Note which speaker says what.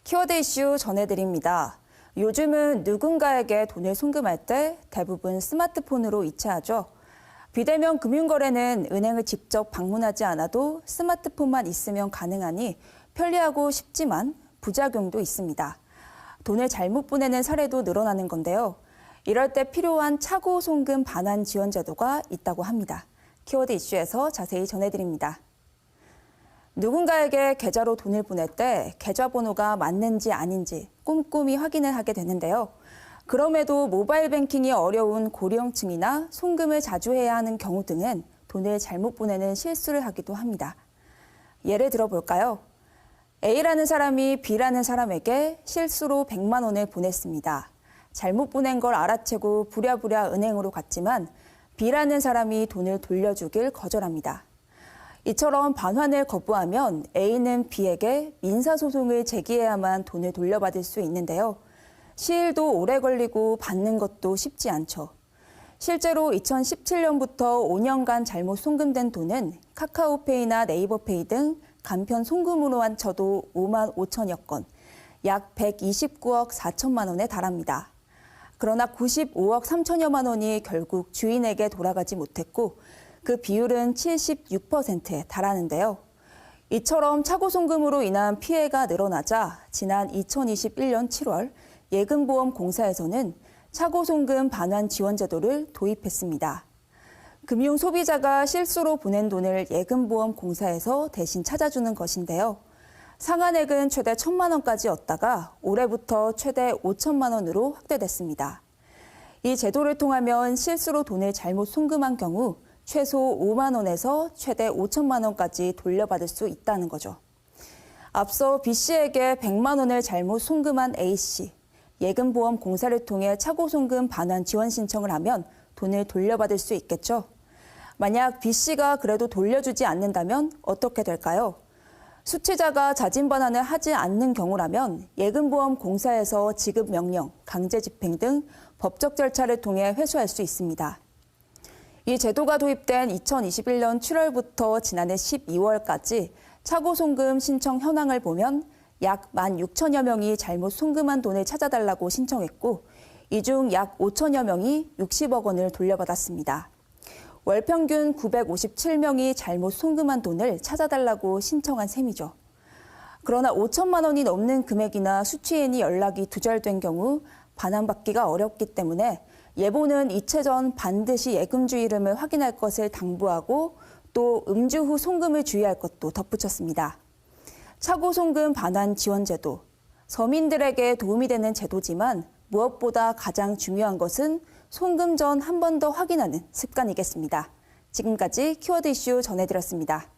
Speaker 1: 키워드 이슈 전해드립니다. 요즘은 누군가에게 돈을 송금할 때 대부분 스마트폰으로 이체하죠. 비대면 금융거래는 은행을 직접 방문하지 않아도 스마트폰만 있으면 가능하니 편리하고 쉽지만 부작용도 있습니다. 돈을 잘못 보내는 사례도 늘어나는 건데요. 이럴 때 필요한 차고 송금 반환 지원 제도가 있다고 합니다. 키워드 이슈에서 자세히 전해드립니다. 누군가에게 계좌로 돈을 보낼 때 계좌번호가 맞는지 아닌지 꼼꼼히 확인을 하게 되는데요. 그럼에도 모바일 뱅킹이 어려운 고령층이나 송금을 자주 해야 하는 경우 등은 돈을 잘못 보내는 실수를 하기도 합니다. 예를 들어볼까요? A라는 사람이 B라는 사람에게 실수로 100만 원을 보냈습니다. 잘못 보낸 걸 알아채고 부랴부랴 은행으로 갔지만 B라는 사람이 돈을 돌려주길 거절합니다. 이처럼 반환을 거부하면 A는 B에게 민사소송을 제기해야만 돈을 돌려받을 수 있는데요. 시일도 오래 걸리고 받는 것도 쉽지 않죠. 실제로 2017년부터 5년간 잘못 송금된 돈은 카카오페이나 네이버페이 등 간편 송금으로만 쳐도 5만 5천여 건, 약 129억 4천만 원에 달합니다. 그러나 95억 3천여만 원이 결국 주인에게 돌아가지 못했고 그 비율은 76%에 달하는데요. 이처럼 차고 송금으로 인한 피해가 늘어나자 지난 2021년 7월 예금보험공사에서는 차고 송금 반환 지원 제도를 도입했습니다. 금융 소비자가 실수로 보낸 돈을 예금보험공사에서 대신 찾아주는 것인데요. 상한액은 최대 1,000만 원까지였다가 올해부터 최대 5천만 원으로 확대됐습니다. 이 제도를 통하면 실수로 돈을 잘못 송금한 경우 최소 5만 원에서 최대 5천만 원까지 돌려받을 수 있다는 거죠. 앞서 B씨에게 100만 원을 잘못 송금한 A씨, 예금보험공사를 통해 차고 송금 반환 지원 신청을 하면 돈을 돌려받을 수 있겠죠. 만약 B씨가 그래도 돌려주지 않는다면 어떻게 될까요? 수취자가 자진 반환을 하지 않는 경우라면 예금보험공사에서 지급 명령, 강제 집행 등 법적 절차를 통해 회수할 수 있습니다. 이 제도가 도입된 2021년 7월부터 지난해 12월까지 차고 송금 신청 현황을 보면 약 16,000여 명이 잘못 송금한 돈을 찾아달라고 신청했고 이 중 약 5천여 명이 60억 원을 돌려받았습니다. 월 평균 957명이 잘못 송금한 돈을 찾아달라고 신청한 셈이죠. 그러나 5천만 원이 넘는 금액이나 수취인이 연락이 두절된 경우 반환받기가 어렵기 때문에 예보는 이체 전 반드시 예금주 이름을 확인할 것을 당부하고 또 음주 후 송금을 주의할 것도 덧붙였습니다. 차고 송금 반환 지원 제도, 서민들에게 도움이 되는 제도지만 무엇보다 가장 중요한 것은 송금 전 한 번 더 확인하는 습관이겠습니다. 지금까지 키워드 이슈 전해드렸습니다.